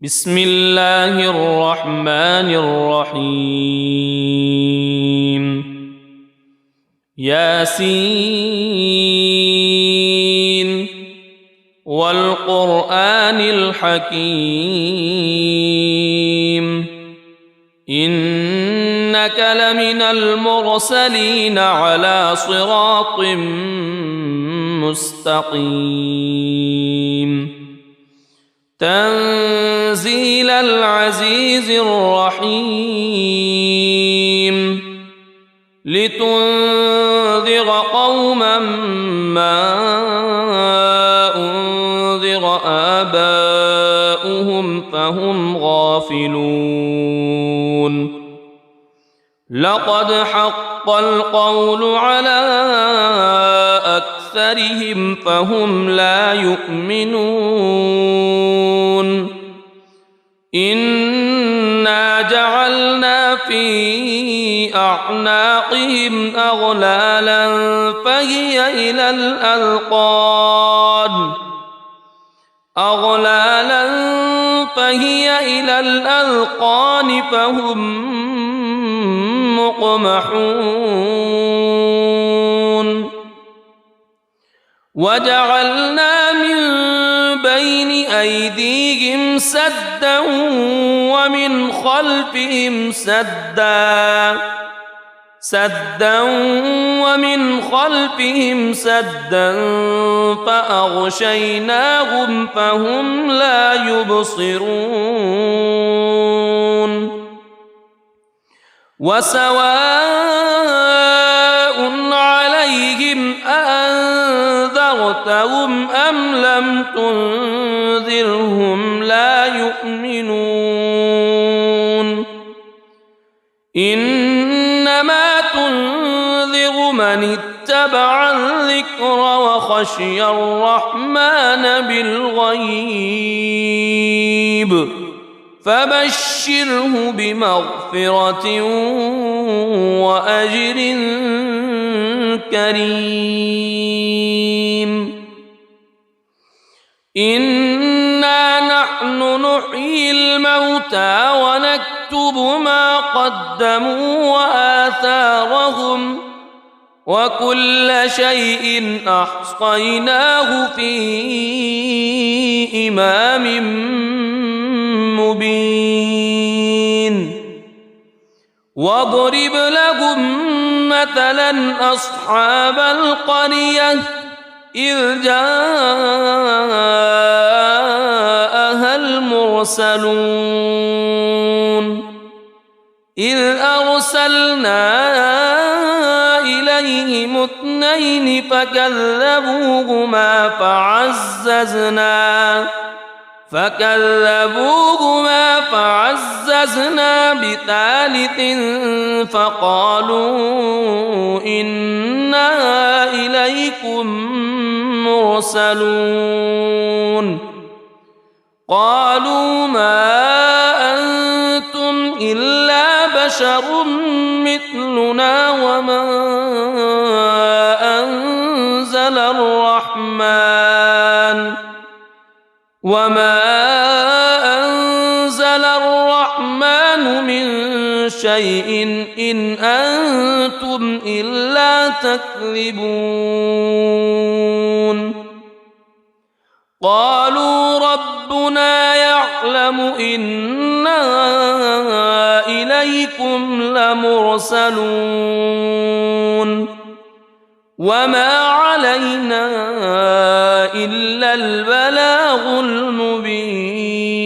بسم الله الرحمن الرحيم ياسين والقرآن الحكيم إنك لمن المرسلين على صراط مستقيم تنزيل العزيز الرحيم لتنذر قوما ما أنذر آباؤهم فهم غافلون لقد حق القول على أكثرهم فهم لا يؤمنون إنا جعلنا في أعناقهم أغلالا فهي إلى الأذقان فهم مقمحون وجعلنا من بين أيديهم سدا ومن خلفهم سدا فأغشيناهم فهم لا يبصرون وسواء عليهم أأنذرتهم أم لم تنذرهم لا يؤمنون إنما تنذر من اتبع الذكر وخشي الرحمن بالغيب فبشره بمغفرة وأجر كريم إنا نحن نحيي الموتى ونكتب ما قدموا وآثارهم وكل شيء أحصيناه في إمام مبين واضرب لهم مثلا أصحاب القرية إذ جاءها المرسلون إذ أرسلنا إليهم اثنين فكذبوهما فعززنا بثالث فقالوا إنا إليكم مرسلون قالوا ما أنتم إلا بشر مثلنا وما أنزل الرحمن من شيء إن أنتم إلا تكذبون قالوا ربنا يعلم إنا إليكم لمرسلون وما علينا إلا البلاغ المبين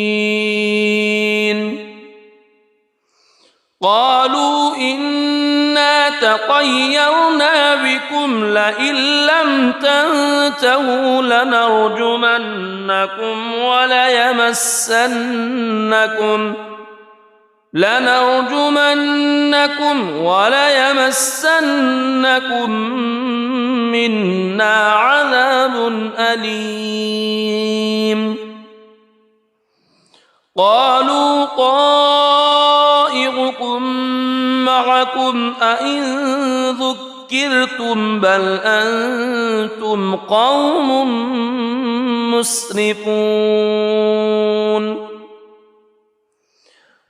قالوا إنا تطيرنا بكم لئن لم تنتهوا لنرجمنكم وليمسنكم منا عذاب أليم قالوا طائركم معكم أئن ذكرتم بل أنتم قوم مسرفون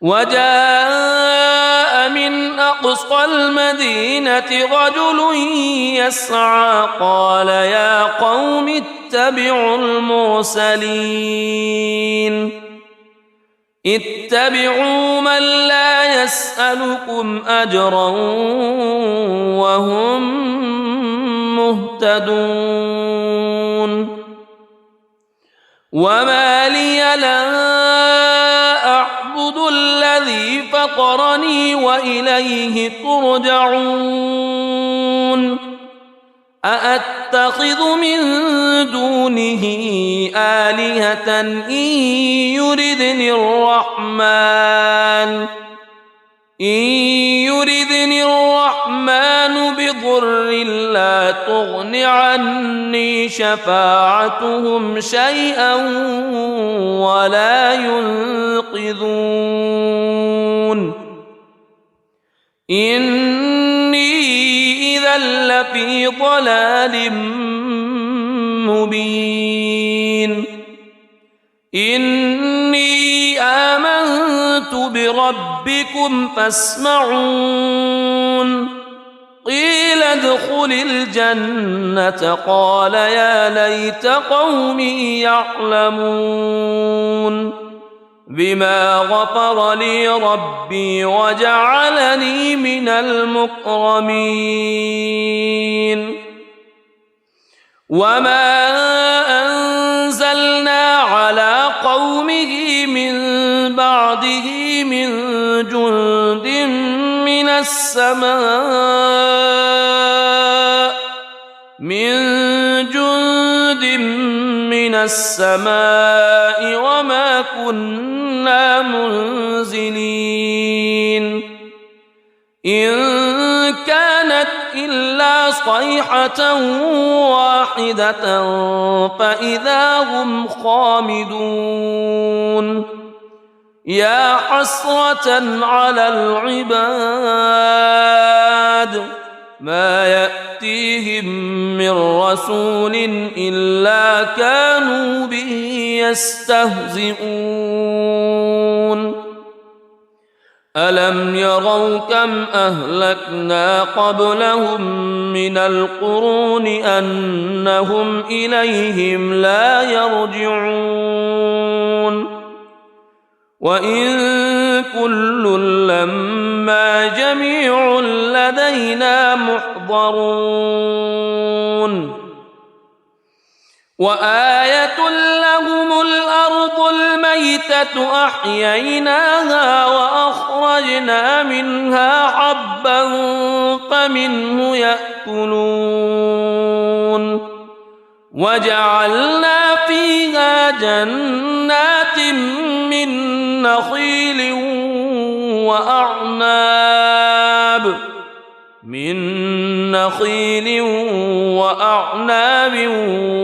وجاء من أقصى المدينة رجل يسعى قال يا قوم اتبعوا المرسلين اتبعوا من لا يسألكم أجرا وهم مهتدون وما لي لا أعبد الذي فطرني وإليه ترجعون أأتخذ من دونه آلهة إن يردني الرحمن بضر لا تغن عني شفاعتهم شيئا ولا ينقذون إني إذا لفي ضلال مبين إني آمنت بربكم فاسمعون قيل ادخل الجنة قال يا ليت قومي يعلمون بما غفر لي ربي وجعلني من المكرمين وما أنزلنا على قومه من بعده من جند من السماء وما كنا منزلين إن كانت إلا صيحة واحدة فإذا هم خامدون يا حسرة على العباد ما يأتيهم من رسول إلا كانوا به يستهزئون ألم يروا كم أهلكنا قبلهم من القرون أنهم إليهم لا يرجعون وإن كل لما جميع لدينا محضرون وآية لهم الأرض الميتة أحييناها وأخرجنا منها حبا فمنه يأكلون وجعلنا فيها جنات من نخيل وأعناب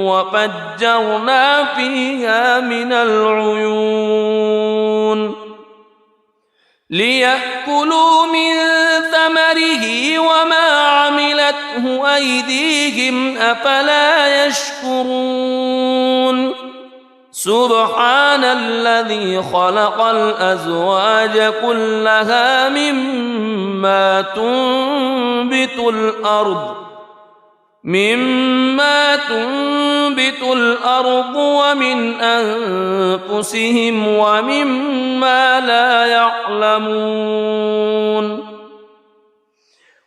وفجرنا فيها من العيون ليأكلوا من ثمره وما عملته أيديهم أفلا يشكرون سبحان الذي خلق الأزواج كلها مما تنبت الأرض ومن أنفسهم ومما لا يعلمون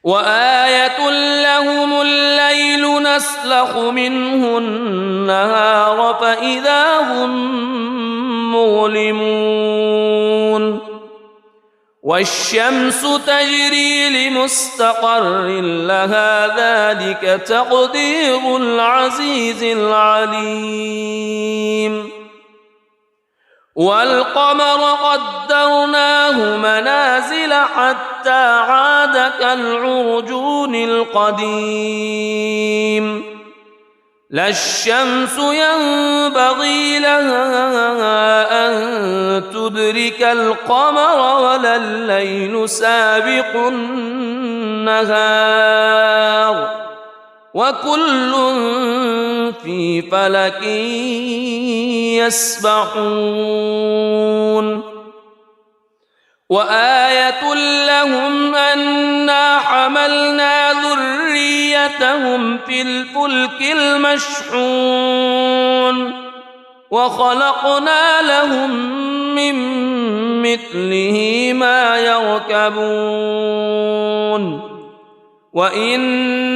وآية لهم الليل نسلخ منه النهار فإذا هم مظلمون والشمس تجري لمستقر لها ذلك تقدير العزيز العليم والقمر قدرناه منازل حتى عاد كالعرجون القديم لا الشمس ينبغي لها أن تدرك القمر ولا الليل سابق النهار وكل في فلك يسبحون وآية لهم أنا حملنا ذريتهم في الفلك المشحون وخلقنا لهم من مثله ما يركبون وإن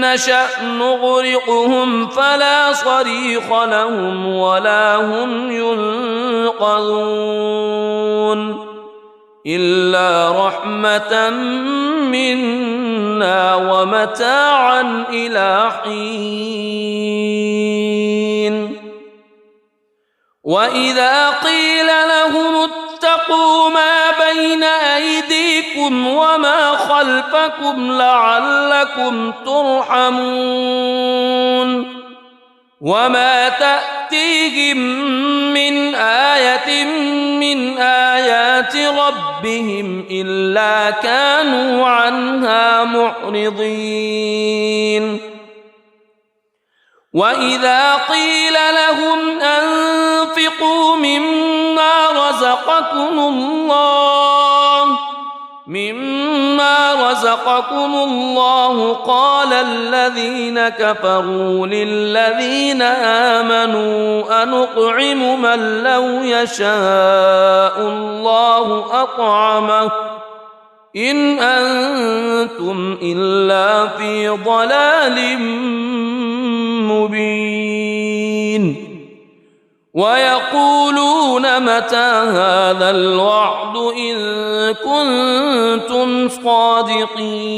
نشأ نغرقهم فلا صريخ لهم ولا هم ينقذون إلا رحمة منا ومتاعا إلى حين وإذا قيل لهم اتقوا ما بين أيديكم وما خلفكم لعلكم ترحمون وما تأتيهم من آية من آيات ربهم إلا كانوا عنها معرضين وإذا قيل لهم أنفقوا مما رزقكم الله قال الذين كفروا للذين آمنوا أنطعم من لو يشاء الله أطعمه إن أنتم إلا في ضلال مبين ويقولون متى هذا الوعد إن كنتم صادقين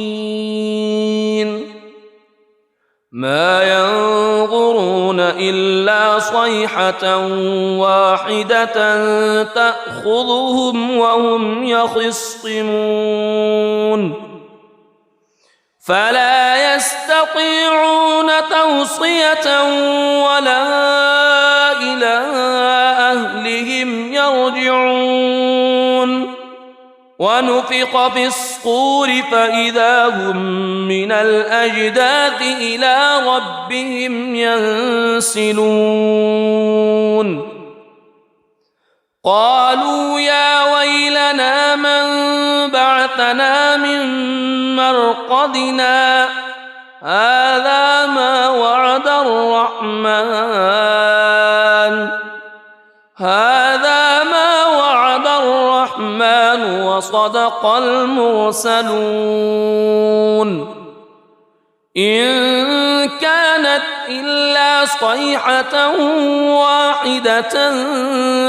ما ينظرون إلا صيحة واحدة تأخذهم وهم يخصمون فلا يستطيعون توصية ولا إلى أهلهم يرجعون ونفخ في الصور فإذا هم من الأجداث إلى ربهم ينسلون قالوا يا ويلنا من بعثنا من مرقدنا هذا ما وعد الرحمن وصدق المرسلون إن كانت إلا صيحة واحدة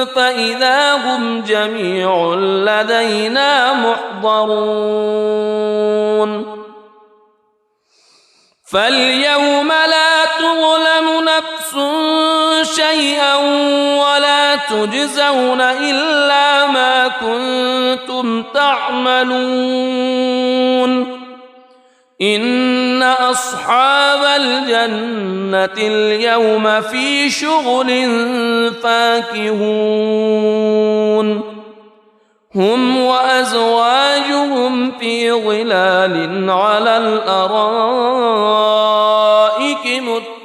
فإذا هم جميع لدينا محضرون فاليوم لا تظلم نفس شيئا ولا تجزون إلا ما كنتم تعملون إن أصحاب الجنة اليوم في شغل فاكهون هم وأزواجهم في ظلال على الأرائك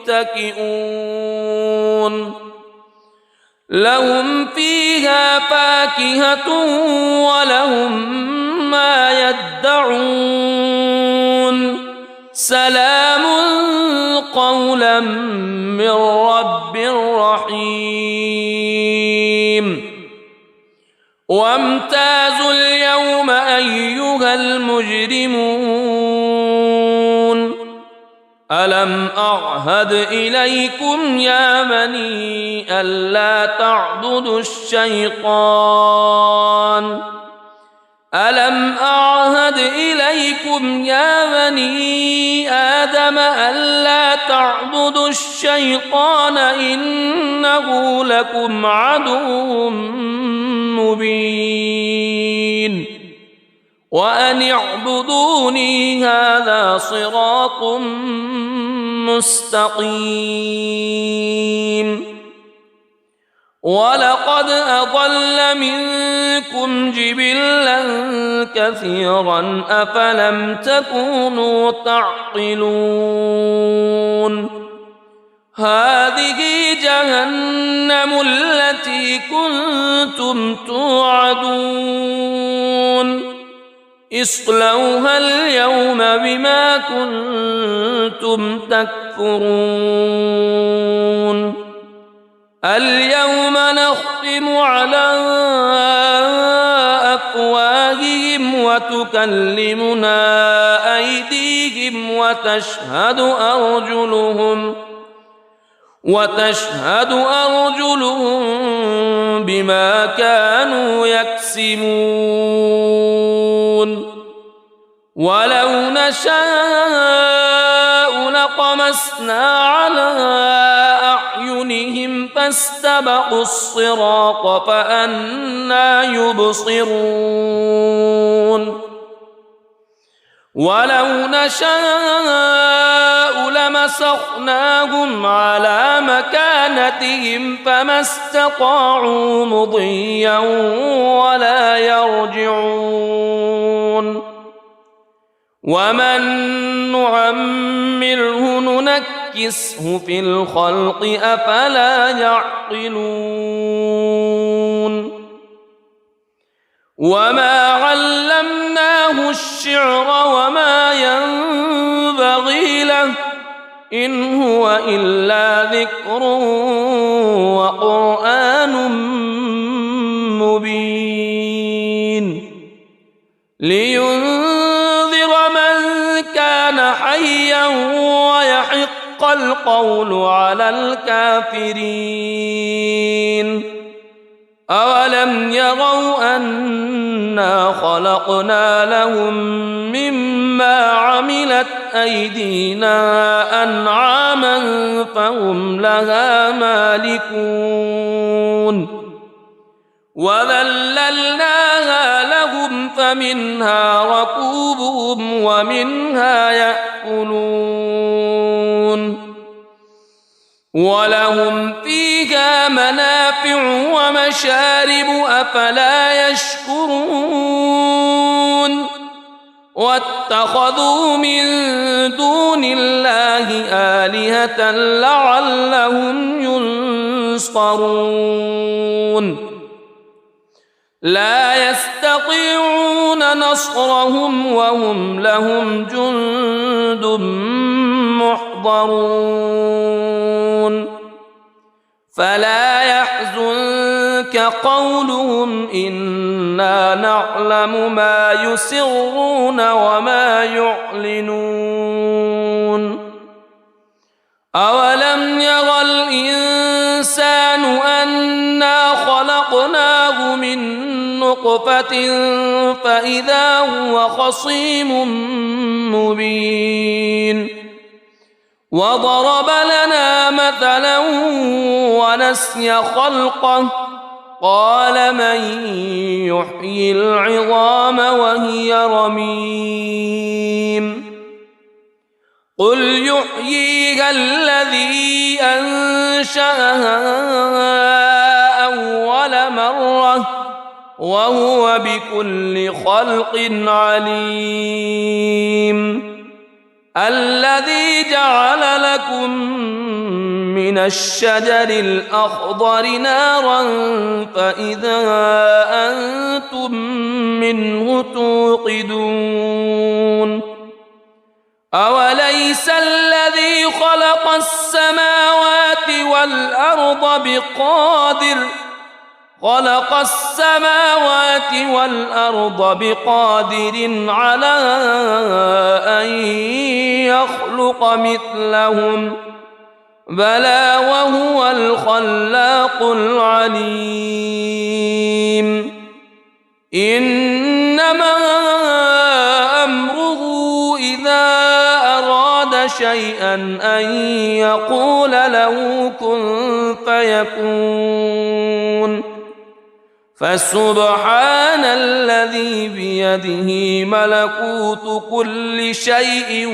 متكئون لهم فيها فاكهة ولهم ما يدعون سلام قولا من رب رحيم وامتازوا اليوم أيها المجرمون ألم أعهد إليكم يا بني ألا تعبدوا الشيطان ألم أعهد إليكم يا بني آدم ألا تعبدوا الشيطان إنه لكم عدو مبين وأن اعبدوني هذا صراط مستقيم ولقد أضل منكم جبلا كثيرا أفلم تكونوا تعقلون هذه جهنم التي كنتم توعدون اصلوها اليوم بما كنتم تكفرون اليوم نختم على أفواههم وتكلمنا أيديهم وتشهد أرجلهم بما كانوا يكسبون ولو نشاء لطمسنا على أعينهم فاستبقوا الصراط فأنى يبصرون ولو نشاء لمسخناهم على مكانتهم فما استطاعوا مضيا ولا يرجعون ومن نعمره ننكسه في الخلق أفلا يعقلون وما علمناه الشعر وما ينبغي له إن هو إلا ذكر وقرآن مبين لينذر من كان حيا ويحق القول على الكافرين أولم يروا أنا خلقنا لهم مما عملت أيدينا أنعاما فهم لها مالكون وذللناها لهم فمنها ركوبهم ومنها يأكلون ولهم فيها منافع ومشارب أفلا يشكرون واتخذوا من دون الله آلهة لعلهم ينصرون لا يستطيعون نصرهم وهم لهم جند محضرون فلا يحزنك قولهم إنا نعلم ما يسرون وما يعلنون أولم ير الإنسان أنا خلقناه من نطفة فإذا هو خصيم مبين وضرب لنا مثلا ونسي خلقه قال من يحيي العظام وهي رميم قل يحييها الذي أنشأها أول مرة وهو بكل خلق عليم الذي جعل لكم من الشجر الأخضر نارا فإذا أنتم منه توقدون أوليس الذي خلق السماوات والأرض بقادر على أن يخلق مثلهم بلى وهو الخلاق العليم إنما أمره إذا أراد شيئا أن يقول له كن فيكون فسبحان الذي بيده ملكوت كل شيء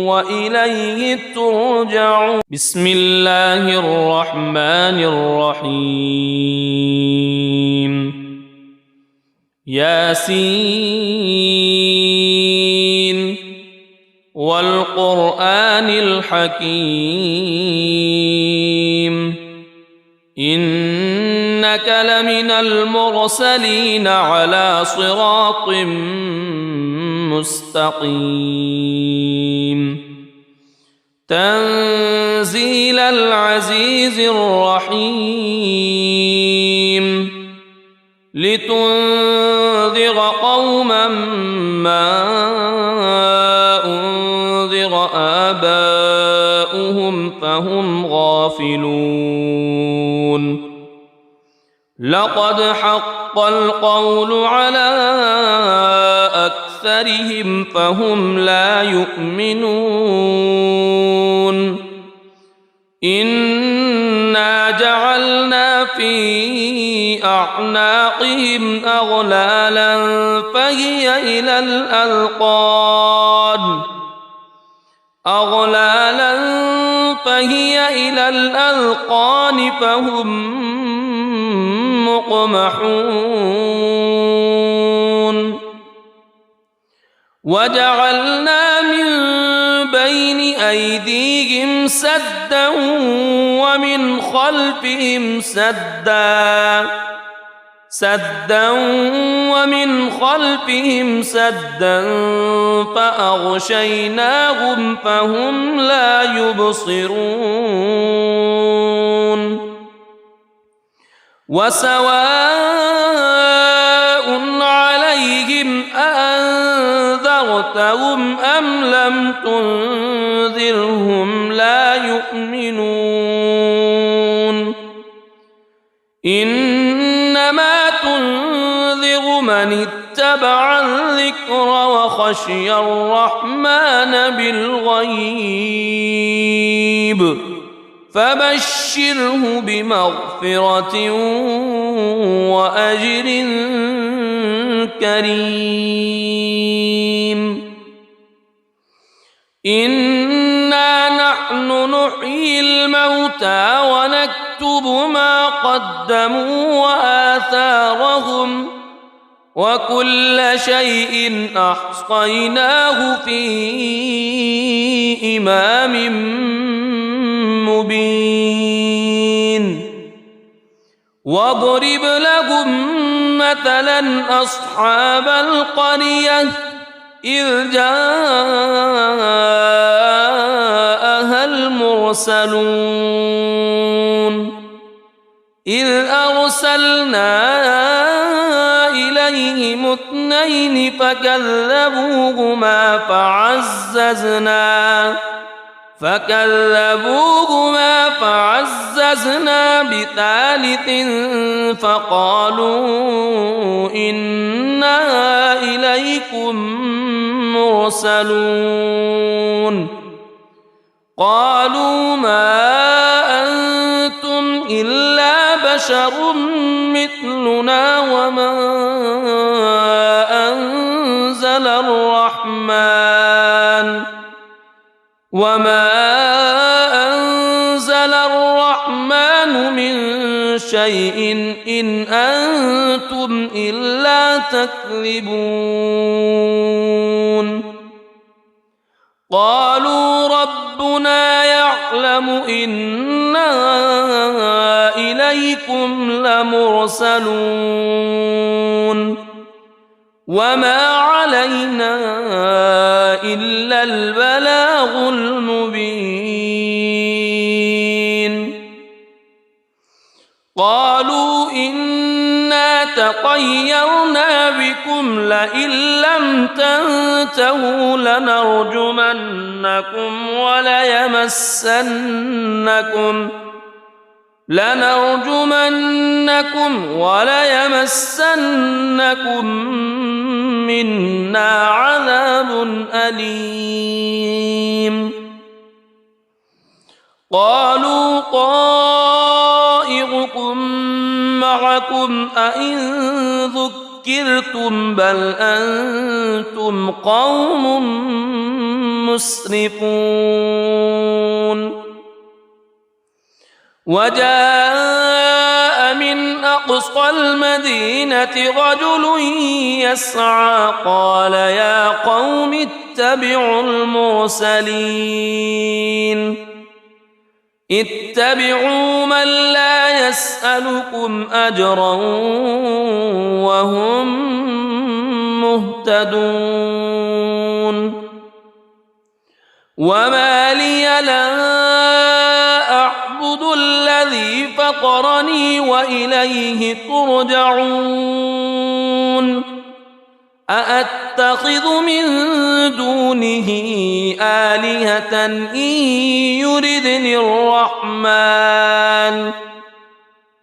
وإليه ترجعون بسم الله الرحمن الرحيم ياسين والقرآن الحكيم إنك لمن المرسلين على صراط مستقيم تنزيل العزيز الرحيم لتنذر قوما ما أنذر آباؤهم فهم غافلون لقد حق القول على أكثرهم فهم لا يؤمنون إنا جعلنا في أعناقهم أغلالا فهي إلى الأذقان فهم مقمحون وجعلنا من بين أيديهم سدا ومن خلفهم سدا فأغشيناهم فهم لا يبصرون وسواء عليهم أأنذرتهم أم لم تنذرهم لا يؤمنون إنما تنذر من اتبع الذكر وخشي الرحمن بالغيب فبشره بمغفرة وأجر كريم إنا نحن نحيي الموتى ونكتب ما قدموا وآثارهم وكل شيء أحصيناه في إمام مبين واضرب لهم مثلا أصحاب القرية إذ جاءها المرسلون إذ أرسلنا إليهم اثنين فكذبوهما فعززنا بثالث فقالوا إنا إليكم مرسلون قالوا ما أنتم إلا بشر مثلنا وما أنزل الرحمن من شيء إن أنتم إلا تكذبون قالوا ربنا يعلم إنا إليكم لمرسلون وما علينا إلا البلاغ المبين قالوا إنا تطيرنا بكم لئن لم تنتهوا لنرجمنكم وليمسنكم منا عذاب أليم قالوا طائركم معكم أئن ذكرتم بل أنتم قوم مسرفون وجاء من أقصى المدينة رجل يسعى قال يا قوم اتبعوا المرسلين اتبعوا من لا يسألكم أجرا وهم مهتدون وما لي لا أعبد الذي فطرني وإليه ترجعون أأتخذ من دونه آلهة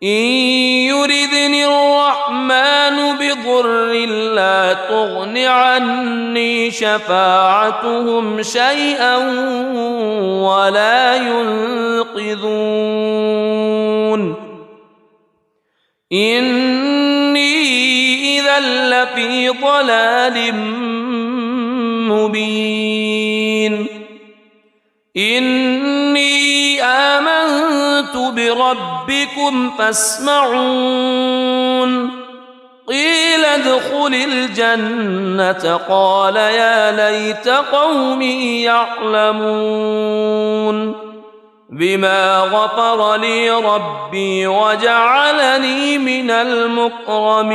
إن يردني الرحمن بضر لا تغن عني شفاعتهم شيئا ولا ينقذون إني إذا لفي ضلال مبين إني آمنت بربكم فاسمعون قيل ادخل الجنة قال يا ليت قومي يعلمون بما غفر لي ربي وجعلني من المكرمين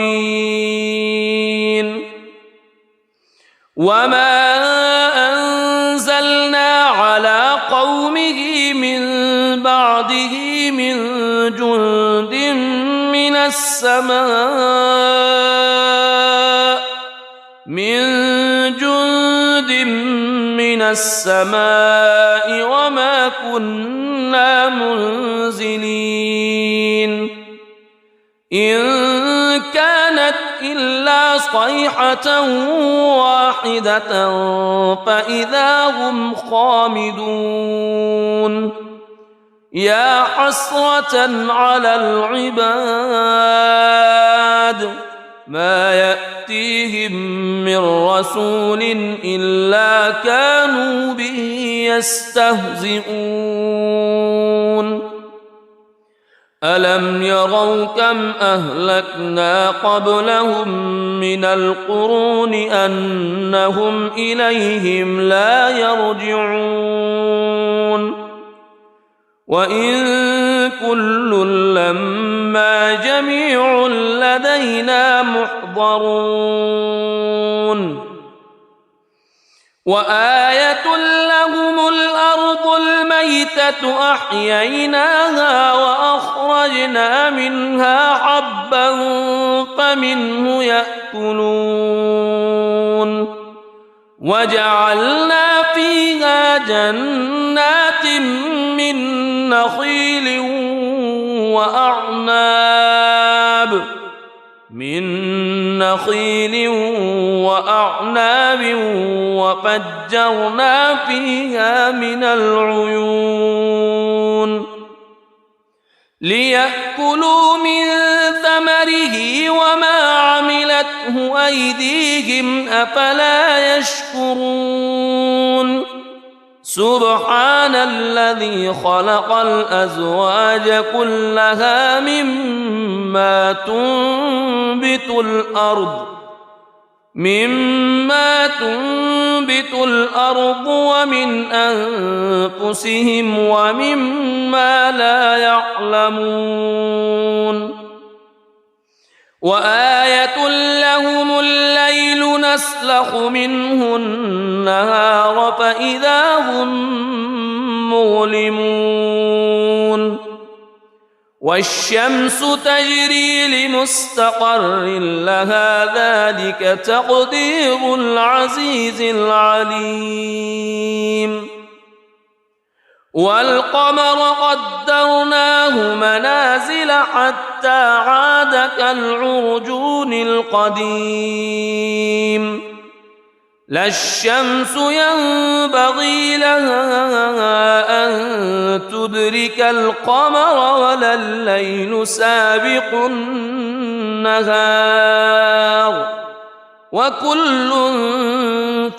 وما أنزلنا على قومه من بعده من جند من السماء وما كنا منزلين إن كانت إلا صيحة واحدة فإذا هم خامدون يا حسرة على العباد ما يأتيهم من رسول إلا كانوا به يستهزئون ألم يروا كم أهلكنا قبلهم من القرون أنهم إليهم لا يرجعون وإن كل لما جميع لدينا محضرون وآية لهم الأرض الميتة أحييناها وأخرجنا منها حبا فمنه يأكلون وجعلنا فيها جنات من نخيل وأعناب وفجرنا فيها من العيون ليأكلوا من ثمره وما عملته أيديهم أفلا يشكرون سبحان الذي خلق الأزواج كلها مما تنبت الأرض ومن أنفسهم ومما لا يعلمون وآية لهم الليل نسلخ منه النهار فإذا هم مظلمون والشمس تجري لمستقر لها ذلك تقدير العزيز العليم والقمر قدرناه منازل حتى عاد كالعرجون القديم لا الشمس ينبغي لها أن تدرك القمر ولا الليل سابق النهار وكل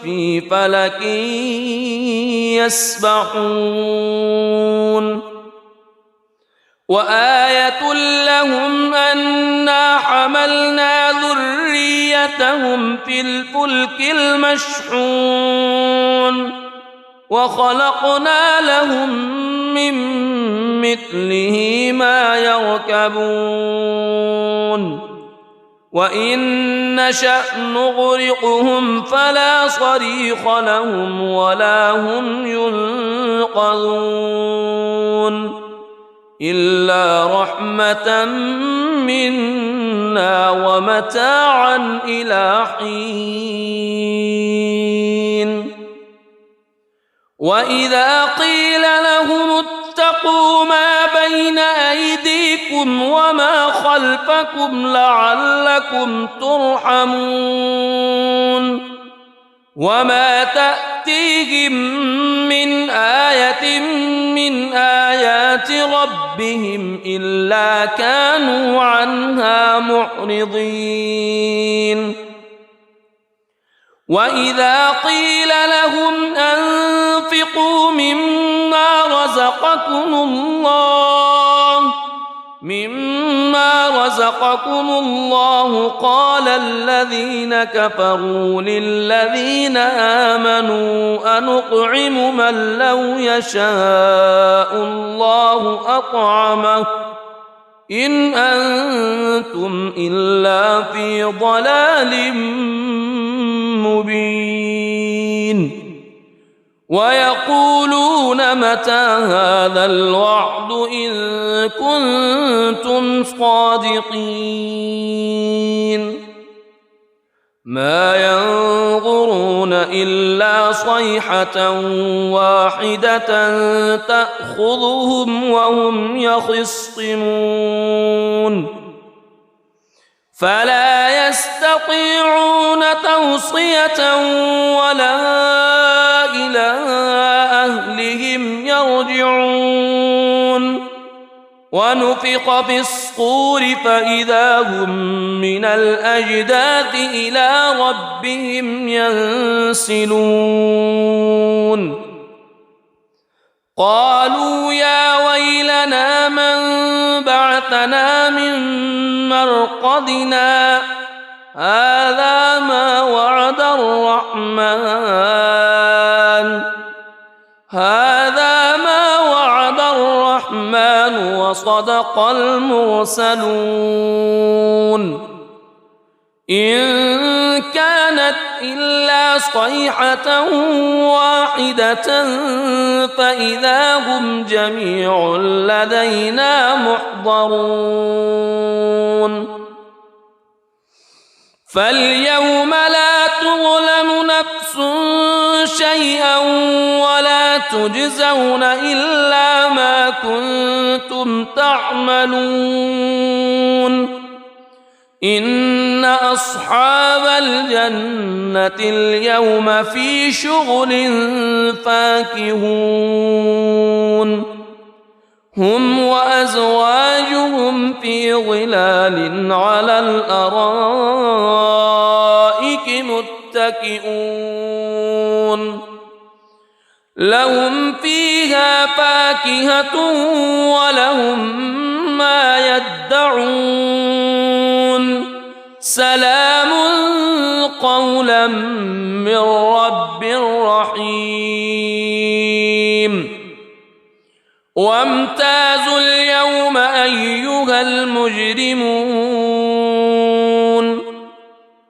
في فلك يسبحون وآية لهم أنا حملنا ذريتهم في الفلك المشحون وخلقنا لهم من مثله ما يركبون وإن نشأ نغرقهم فلا صريخ لهم ولا هم ينقذون إلا رحمة منا ومتاعا إلى حين وإذا قيل لهم اتقوا ما بين أيديكم وما خلفكم لعلكم ترحمون وما تأتيهم من آية من آيات ربهم إلا كانوا عنها معرضين وإذا قيل لهم أنفقوا مما رزقكم الله قال الذين كفروا للذين آمنوا أنطعم من لو يشاء الله أطعمه إن أنتم إلا في ضلال مبين ويقولون متى هذا الوعد إن كنتم صادقين ما ينظرون إلا صيحة واحدة تأخذهم وهم يخصمون فلا يستطيعون توصية ولا إلى أهلهم يرجعون ونفخ في الصور فإذا هم من الأجداث إلى ربهم ينسلون قالوا يا ويلنا من بعثنا من مرقدنا هذا ما وعد الرحمن وصدق المرسلون إن كانت إلا صيحة واحدة فإذا هم جميع لدينا محضرون فاليوم لا تظلم نفس شيئا ولا تجزون إلا ما كنتم تعملون إن أصحاب الجنة اليوم في شغل فاكهون هم وأزواجهم في ظلال على الأرائك متكئون لهم فيها فاكهة ولهم ما يدعون سلام قولا من رب رحيم وامتازوا اليوم أيها المجرمون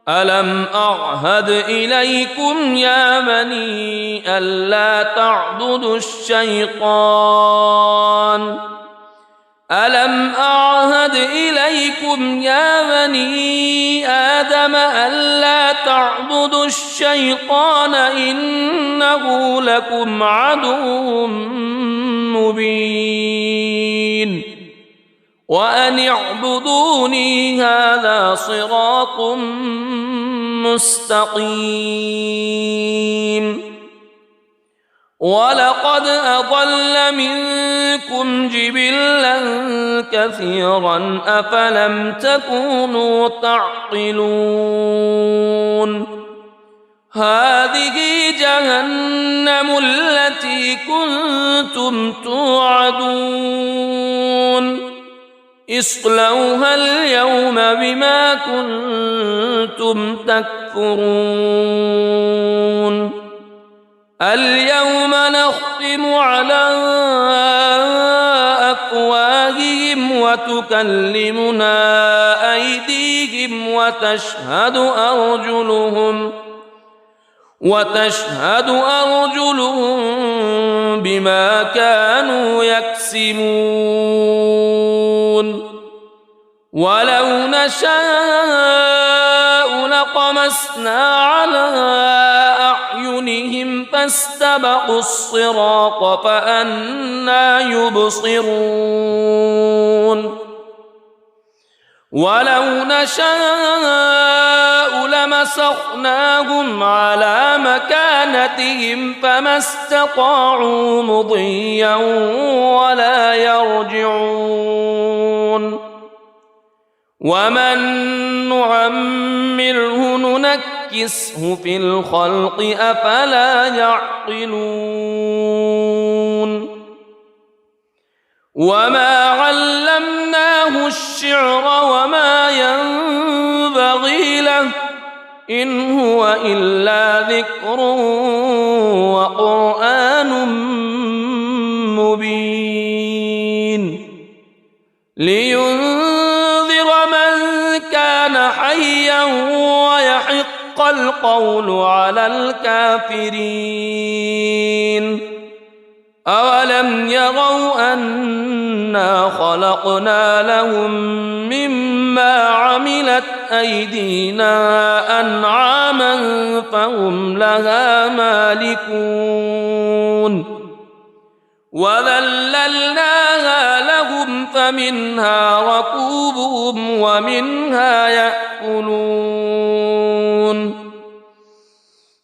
ألم أعهد إليكم يا بني ألا تعبدوا الشيطان ألم أعهد إليكم يا بني آدم ألا تعبدوا الشيطان إنه لكم عدو مبين وأن اعبدوني هذا صراط مستقيم ولقد أضل منكم جبلا كثيرا أفلم تكونوا تعقلون هذه جهنم التي كنتم توعدون اصلوها اليوم بما كنتم تكفرون اليوم نختم على وتكلمنا أيديهم وتشهد أرجلهم بما كانوا يكسبون ولو نشاء لطمسنا على أعينهم فاستبقوا الصراط فأنى يبصرون ولو نشاء لمسخناهم على مكانتهم فما استطاعوا مضيا ولا يرجعون ومن نعمره ننكسه في الخلق أفلا يعقلون وما علمناه الشعر وما ينبغي له إن هو إلا ذكر وقرآن مبين لينذر من كان حيا ويحق القول على الكافرين أولم يروا أنا خلقنا لهم مما عملت أيدينا أنعاما فهم لها مالكون وذللناها لهم فمنها ركوبهم ومنها يأكلون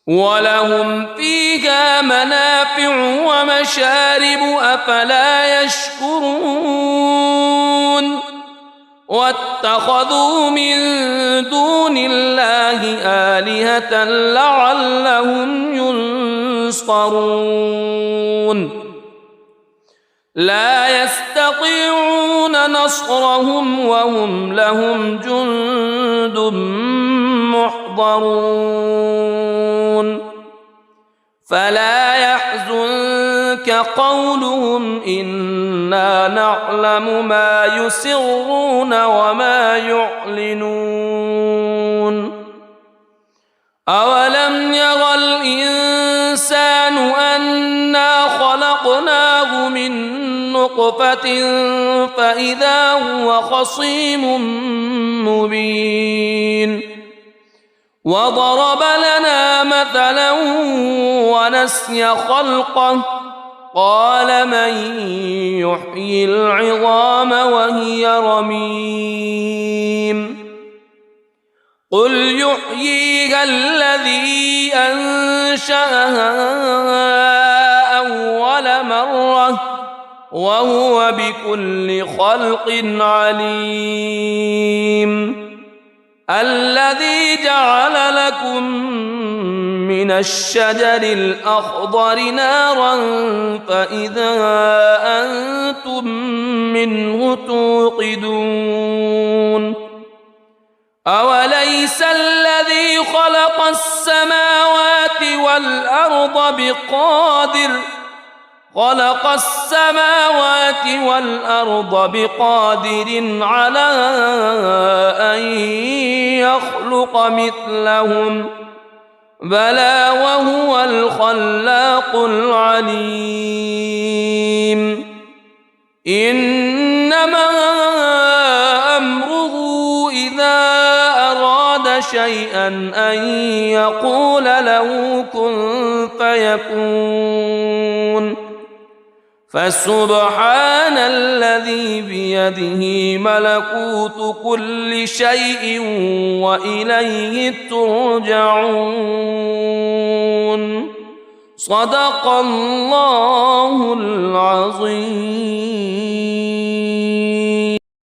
ولهم فيها منافع ومشارب أفلا يشكرون واتخذوا من دون الله آلهة لعلهم ينصرون لا يستطيعون نصرهم وهم لهم جند محضرون فلا يحزنك قولهم إنا نعلم ما يسرون وما يعلنون أولم ير الإنسان أنا خلقناه من نطفة فإذا هو خصيم مبين وضرب لنا مثلا ونسي خلقه قال من يحيي العظام وهي رميم قل يحييها الذي أنشأها أول مرة وهو بكل خلق عليم الذي جعل لكم من الشجر الأخضر نارا فإذا أنتم منه توقدون أوليس الذي خلق السماوات والأرض بقادر على أن يخلق مثلهم بلى وهو الخلاق العليم إنما أمره إذا أراد شيئا أن يقول له كن فيكون فسبحان الذي بيده ملكوت كل شيء وإليه ترجعون صدق الله العظيم.